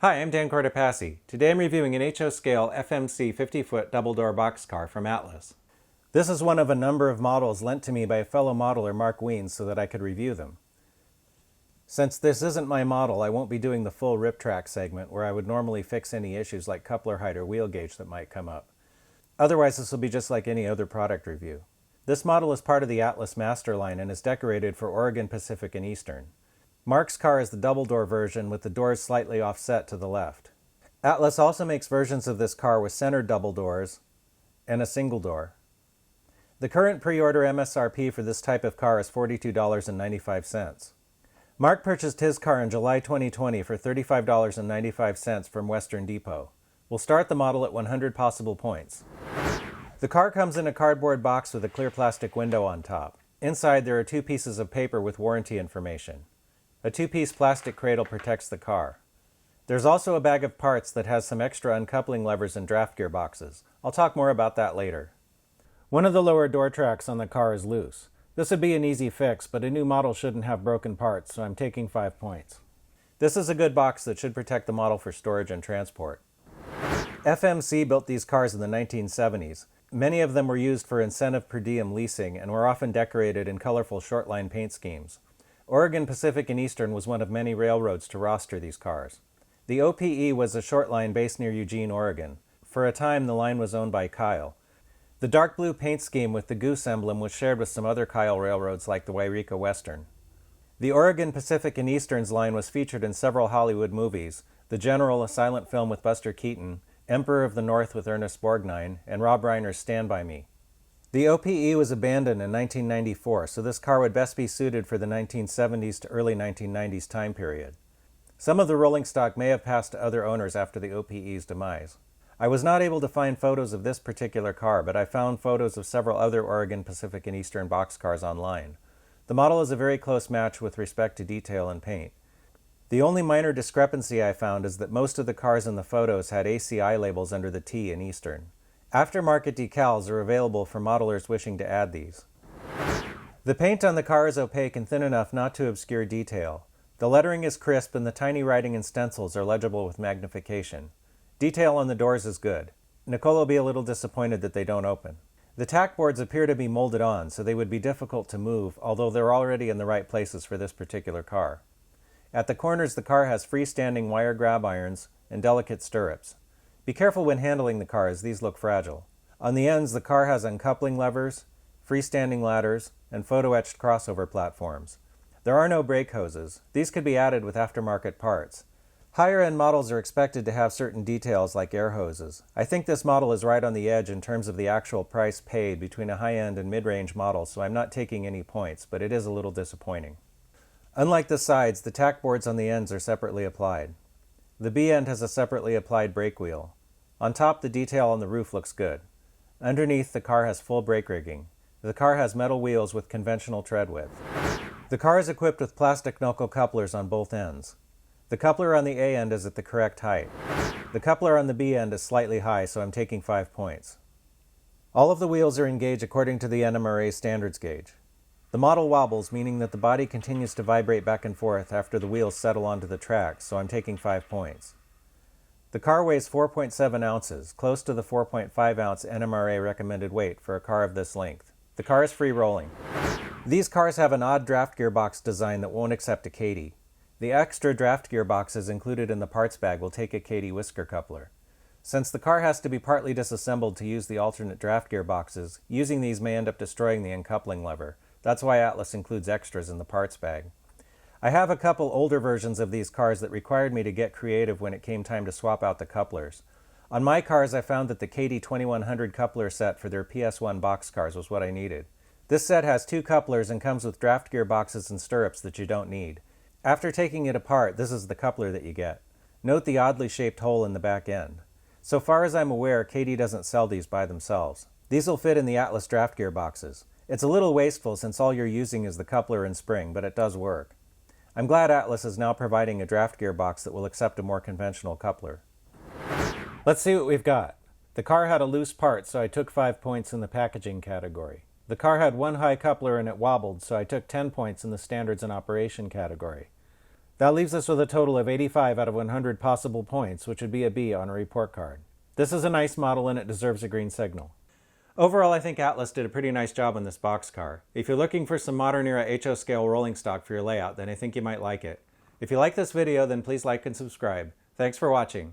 Hi, I'm Dan Cortopassi. Today I'm reviewing an HO scale FMC 50-foot double-door boxcar from Atlas. This is one of a number of models lent to me by a fellow modeler, Mark Wiens, so that I could review them. Since this isn't my model, I won't be doing the full rip track segment where I would normally fix any issues like coupler height or wheel gauge that might come up. Otherwise, this will be just like any other product review. This model is part of the Atlas Master line and is decorated for Oregon, Pacific, and Eastern. Mark's car is the double-door version with the doors slightly offset to the left. Atlas also makes versions of this car with centered double doors and a single door. The current pre-order MSRP for this type of car is $42.95. Mark purchased his car in July 2020 for $35.95 from Western Depot. We'll start the model at 100 possible points. The car comes in a cardboard box with a clear plastic window on top. Inside there are two pieces of paper with warranty information. A two-piece plastic cradle protects the car. There's also a bag of parts that has some extra uncoupling levers and draft gear boxes. I'll talk more about that later. One of the lower door tracks on the car is loose. This would be an easy fix, but a new model shouldn't have broken parts, so I'm taking 5 points. This is a good box that should protect the model for storage and transport. FMC built these cars in the 1970s. Many of them were used for incentive-per-diem leasing and were often decorated in colorful shortline paint schemes. Oregon, Pacific, and Eastern was one of many railroads to roster these cars. The OPE was a short line based near Eugene, Oregon. For a time, the line was owned by Kyle. The dark blue paint scheme with the goose emblem was shared with some other Kyle railroads like the Yreka Western. The Oregon, Pacific, and Eastern's line was featured in several Hollywood movies: The General, a silent film with Buster Keaton, Emperor of the North with Ernest Borgnine, and Rob Reiner's Stand By Me. The OPE was abandoned in 1994, so this car would best be suited for the 1970s to early 1990s time period. Some of the rolling stock may have passed to other owners after the OPE's demise. I was not able to find photos of this particular car, but I found photos of several other Oregon, Pacific, and Eastern boxcars online. The model is a very close match with respect to detail and paint. The only minor discrepancy I found is that most of the cars in the photos had ACI labels under the T in Eastern. Aftermarket decals are available for modelers wishing to add these. The paint on the car is opaque and thin enough not to obscure detail. The lettering is crisp and the tiny writing and stencils are legible with magnification. Detail on the doors is good. Nicole will be a little disappointed that they don't open. The tack boards appear to be molded on, so they would be difficult to move, although they're already in the right places for this particular car. At the corners, the car has freestanding wire grab irons and delicate stirrups. Be careful when handling the car, as these look fragile. On the ends, the car has uncoupling levers, freestanding ladders, and photo-etched crossover platforms. There are no brake hoses. These could be added with aftermarket parts. Higher-end models are expected to have certain details like air hoses. I think this model is right on the edge in terms of the actual price paid between a high-end and mid-range model, so I'm not taking any points, but it is a little disappointing. Unlike the sides, the tack boards on the ends are separately applied. The B-end has a separately applied brake wheel. On top, the detail on the roof looks good. Underneath, the car has full brake rigging. The car has metal wheels with conventional tread width. The car is equipped with plastic knuckle couplers on both ends. The coupler on the A end is at the correct height. The coupler on the B end is slightly high, so I'm taking 5 points. All of the wheels are in gauge according to the NMRA standards gauge. The model wobbles, meaning that the body continues to vibrate back and forth after the wheels settle onto the track, so I'm taking 5 points. The car weighs 4.7 ounces, close to the 4.5 ounce NMRA recommended weight for a car of this length. The car is free rolling. These cars have an odd draft gearbox design that won't accept a Katy. The extra draft gearboxes included in the parts bag will take a Katy whisker coupler. Since the car has to be partly disassembled to use the alternate draft gearboxes, using these may end up destroying the uncoupling lever. That's why Atlas includes extras in the parts bag. I have a couple older versions of these cars that required me to get creative when it came time to swap out the couplers. On my cars, I found that the Katy 2100 coupler set for their PS1 boxcars was what I needed. This set has 2 couplers and comes with draft gearboxes and stirrups that you don't need. After taking it apart, this is the coupler that you get. Note the oddly shaped hole in the back end. So far as I'm aware, Katy doesn't sell these by themselves. These will fit in the Atlas draft gearboxes. It's a little wasteful since all you're using is the coupler and spring, but it does work. I'm glad Atlas is now providing a draft gearbox that will accept a more conventional coupler. Let's see what we've got. The car had a loose part, so I took 5 points in the packaging category. The car had one high coupler and it wobbled, so I took 10 points in the standards and operation category. That leaves us with a total of 85 out of 100 possible points, which would be a B on a report card. This is a nice model and it deserves a green signal. Overall, I think Atlas did a pretty nice job on this boxcar. If you're looking for some modern era HO scale rolling stock for your layout, then I think you might like it. If you like this video, then please like and subscribe. Thanks for watching.